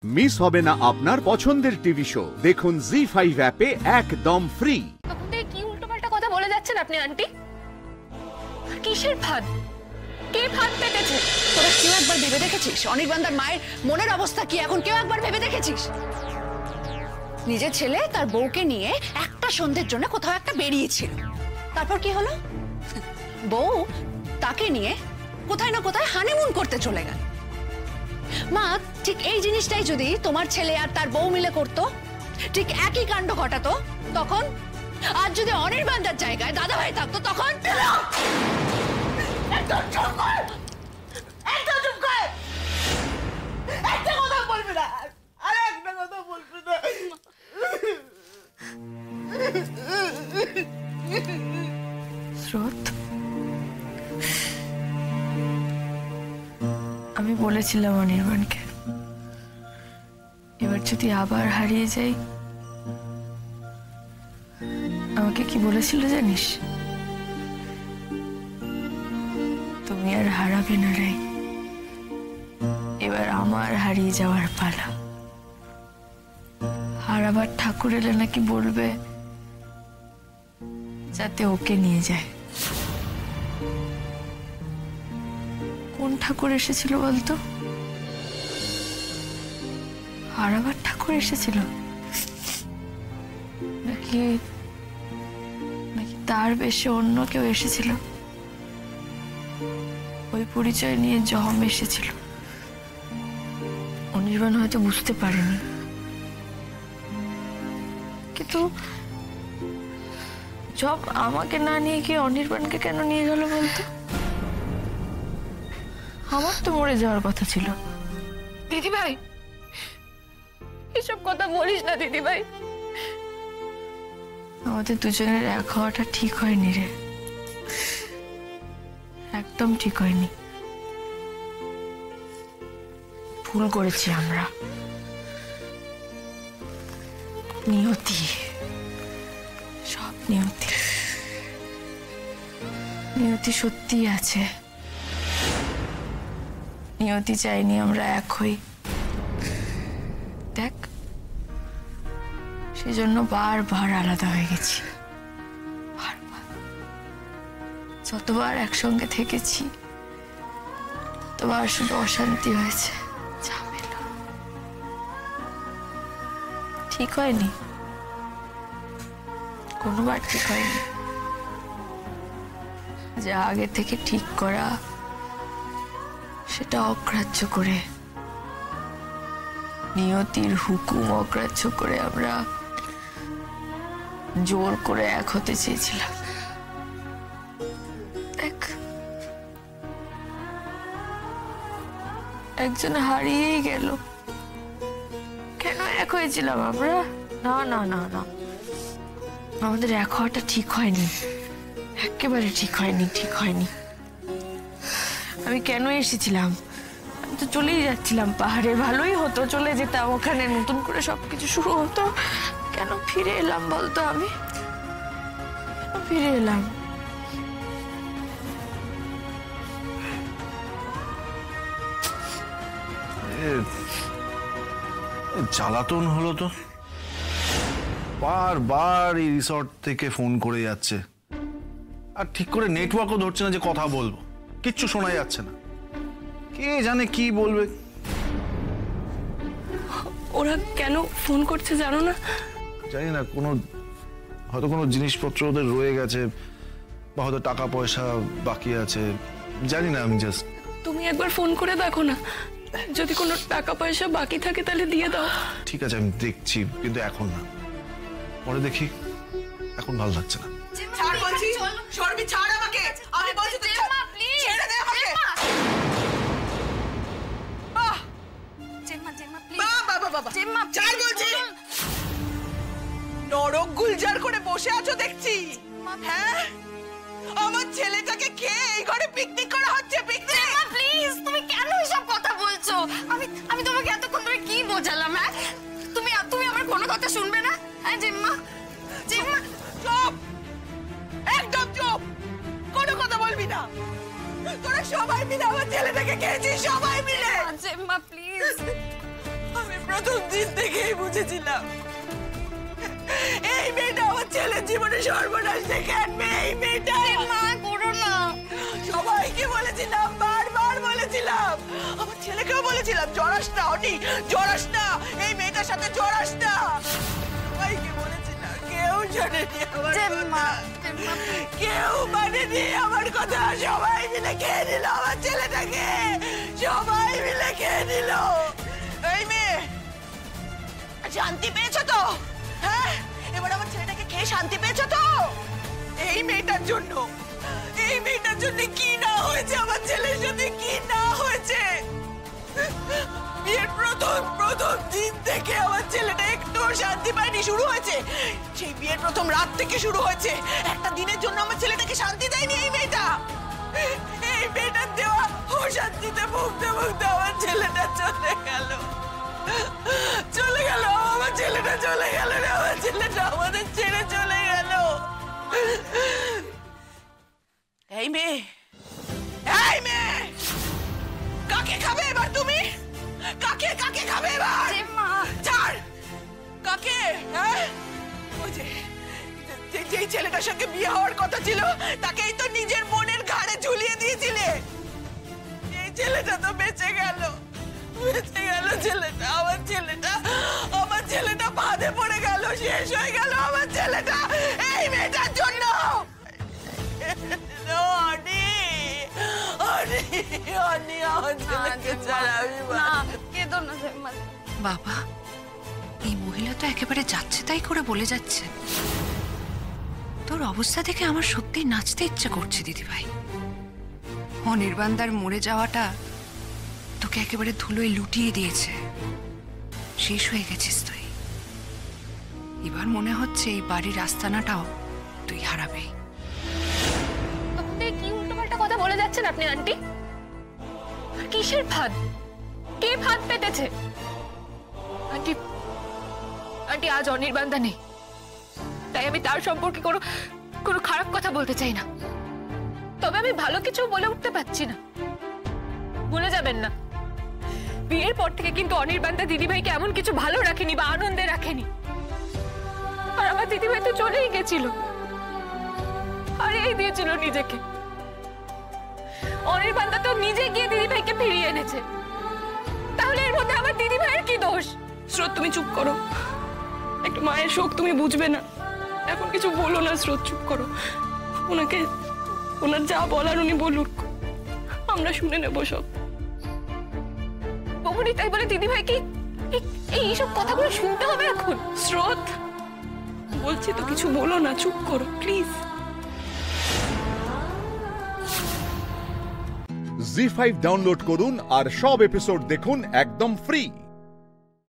Miss হবে না আপনার পছন্দের টিভি শো। দেখুন জি5 অ্যাপে একদম ফ্রি। তখন থেকে কি উল্টোপাল্টা কথা বলে যাচ্ছেন আপনি আন্টি? কিসের ফাঁদ? কে ফাঁদ পেতেছে? তোরা কেউ একবার ভেবে দেখেছিস অনির্বাণদার মায়ের মনের অবস্থা কি এখন? কেউ একবার ভেবে দেখেছিস নিজের ছেলে তার বউকে নিয়ে একটা সন্ধ্যের জন্য কোথাও একটা বেরিয়েছিল, তারপর কি হলো? বউ তাকে নিয়ে কোথায় না কোথায় হানিমুন করতে চলে গেল। মা, ঠিক এই জিনিসটাই যদি তোমার ছেলে আর তার বউ মিলে করতো, ঠিক একই কাণ্ড ঘটাতো, তখন আর যদি অনির্বাণদার জায়গায় দাদা ভাই থাকতো তখন একদম চুপ কর! একদম চুপ কর! একটা কথা বলবি না! আরে একটা কথা বলবি না! স্রোত, আমি বলেছিলাম অনির্বাণকে এবার যদি আবার হারিয়ে যাই, আমাকে কি বলেছিল জানিস? তুমি আর হারাবে না রে, এবার আমার হারিয়ে যাওয়ার পালা। হারাবার ঠাকুর এলে নাকি বলবে যাতে ওকে নিয়ে যায়। কোন ঠাকুর এসেছিল বলতো? হারাবার ঠাকুর এসেছিল নাকি নাকি তার বেশে অন্য কেউ এসেছিল? ওই পরিচয় নিয়ে জম এসেছিল। অনির্বাণ হয়তো বুঝতে পারেনি, কিন্তু জব আমাকে না নিয়ে গিয়ে অনির্বাণকে কেন নিয়ে গেল বলতো? আমার তো মরে যাওয়ার কথা ছিল। দিদি ভাই, এসব কথা বলিস না দিদি ভাই। আমাদের দুজনের এক হওয়াটা ঠিক হয়নি রে, একদম ঠিক হয়নি। ভুল করেছি আমরা। নিয়তি, সব নিয়তি। নিয়তি সত্যি আছে। নিয়তি চাইনি আমরা এক হই। দেখ, সেজন্য বারবার আলাদা হয়ে গেছি। বারবার। যতবার একসঙ্গে থেকেছি ততবার শুধু অশান্তি হয়েছে, ঝামেলা। ঠিক হয়নি, কোনোবার ঠিক হয়নি। যা আগে থেকে ঠিক করা সেটা অগ্রাহ্য করে, নিয়তির হুকুম অগ্রাহ্য করে আমরা জোর করে এক হতে চেয়েছিলাম। দেখ, একজন হারিয়েই গেল। কেন এক হয়েছিলাম আমরা? না না না না, আমাদের এক হওয়াটা ঠিক হয়নি, একেবারে ঠিক হয়নি, ঠিক হয়নি। আমি কেন এসেছিলাম? আমি তো চলেই যাচ্ছিলাম পাহাড়ে, ভালোই হতো, চলে যেতাম, ওখানে নতুন করে সবকিছু শুরু হতো। কেন ফিরে এলাম বলতো? আমি কেন ফিরে এলাম? জ্বালাতন হলো তো। বারবার এই রিসর্ট থেকে ফোন করে যাচ্ছে, আর ঠিক করে নেটওয়ার্কও ধরছে না যে কথা বলবো। কিচ্ছু শোনা যাচ্ছে না, কে জানে কি বলবে। ওরা কেন ফোন করছে জানো না? জানি না, হয়তো কোনো জিনিসপত্র ওদের রয়ে গেছে, বা হয়তো টাকা পয়সা বাকি আছে, জানি না। আমি জাস্ট তুমি একবার ফোন করে দেখো না, যদি কোনো টাকা পয়সা বাকি থাকে তাহলে দিয়ে দাও। ঠিক আছে, আমি দেখছি, কিন্তু এখন না, পরে দেখি। এখন ভালো লাগছে না। ছাড় বলছি! সরবি, ছাড় আমাকে! আমি বলছি তো ছাড়! ছেড়ে দে আমাকে! বাহ! বাহ, বাহ, বাহ, বাহ! ছাড় বলছি! নরক গুলজার করে বসে আছো দেখছি। হ্যাঁ, আমার ছেলেটাকে খেয়ে এই ঘরে পিকনিক করা হচ্ছে। পিকনিক! প্লিজ, তুমি কেন এসব কথা বলছো? আমি তোমাকে এতক্ষণ ধরে কি বোঝালাম? হ্যাঁ, তুমি আমার কোনো কথা শুনবে না? হ্যাঁ জেম্মা, জেম্মা চুপ! একদম চুপ! কোনো কথা বলবি না। তোরা সবাই মিলে আমার ছেলেটাকে খেয়েছিস, সবাই মিলে। জেম্মা প্লিজ। আমি প্রথম দিন থেকেই বুঝেছিলাম এই মেয়েটা আমার ছেলের জীবনে সর্বনাশ ডেকে আনবে। এই মেয়েটা মা করো না। সবাইকে বলেছিলাম, বারবার বলেছিলাম, আমার ছেলেকেও বলেছিলাম জড়াস না অনি, জড়াস না, এই মেয়েটার সাথে জড়াস না। সবাইকে বলেছিলাম, কেউ শোনেনি আমার কথা, কেউ মানেনি আমার কথা। সবাই মিলে খেয়ে নিল আমার ছেলেটাকে, সবাই মিলে খেয়ে নিল। এই মেয়ে শান্তি পেয়েছো তো? হ্যাঁ, এবার আমার ছেলেটাকে খেয়ে শান্তি পেয়েছো তো? এই মেয়েটার জন্য, এই মেয়েটার জন্য কি না হয়েছে আমার ছেলের সাথে, কি না হয়েছে। বিয়ের প্রথম দিন থেকে আমার ছেলেটা একটু শান্তি পায়নি। শুরু হয়েছে সেই বিয়ের প্রথম রাত থেকে শুরু হয়েছে। একটা দিনের জন্য আমার ছেলেটাকে শান্তি দেয়নি এই মেয়েটা। এই মেয়েটার দেওয়া অশান্তিতে ভুগতে ভুগতে আমার ছেলেটা চলে গেল, চলে গেল। আমার ছেলেটা চলে গেল রে, আমার ছেলেটা আমাদের ছেড়ে চলে গেল। এই মেয়ে, এই মেয়ে, কাকে খাবে এবার তুমি? কাকে কাকে খাবে এবার? ছাড়, কাকে? হ্যাঁ, ওই যে ছেলেটার সঙ্গে বিয়ে হওয়ার কথা ছিল তাকেই তো নিজের বোনের ঘাড়ে ঝুলিয়ে দিয়েছিলে। এই ছেলেটা তো বেঁচে গেল, বেঁচে গেল ছেলেটা। আমার ছেলেটা, আমার ছেলেটা বাঁধে পড়ে গেল, শেষ হয়ে গেল আমার ছেলেটা এই মেয়েটার জন্য। বাবা, এই মহিলা তো একেবারে যাচ্ছে তাই করে বলে যাচ্ছে। তোর অবস্থা দেখে আমার সত্যি নাচতে ইচ্ছে করছে দিদিভাই। অনির্বাণদার মরে যাওয়াটা তোকে একেবারে ধুলোয় লুটিয়ে দিয়েছে, শেষ হয়ে গেছিস তুই। এবার মনে হচ্ছে এই বাড়ির আস্তানাটাও তুই হারাবে। কি উল্টোপাল্টা কথা বলে যাচ্ছেন আপনি আন্টি? কিসের ফাঁদ? কে ফাঁদ পেতেছে? আন্টি, আন্টি আজ অনির্বাণদা নেই, তাই আমি তার সম্পর্কে কোনো খারাপ কথা বলতে চাই না। তবে আমি ভালো কিছু বলে উঠতে পারছি না। ভুলে যাবেন না, বিয়ের পর থেকে কিন্তু অনির্বাণদা দিদিভাইকে এমন কিছু ভালো রাখেনি বা আনন্দে রাখেনি। আর আমার দিদিভাই তো চলেই গেছিল, হারিয়ে দিয়েছিল নিজেকে। অনির্বাণদা তো নিজে গিয়ে দিদিভাইকে ফিরিয়ে এনেছে। তাহলে এর মধ্যে আমার দিদিভাইয়ের কি দোষ? স্রোত, তুমি চুপ করো। একটা মায়ের শোক তুমি বুঝবে না, এখন কিছু বলো না। স্রোত, চুপ করো। ওনাকে, ওনার যা বলার উনি বলুক, আমরা শুনে নেবো সব। বৌমনি তাই বলে দিদিভাইকে এইসব কথাগুলো শুনতে হবে এখন? স্রোত, বলছি তো কিছু বলো না, চুপ করো প্লিজ। জি5 ডাউনলোড করুন আর সব এপিসোড দেখুন একদম ফ্রি।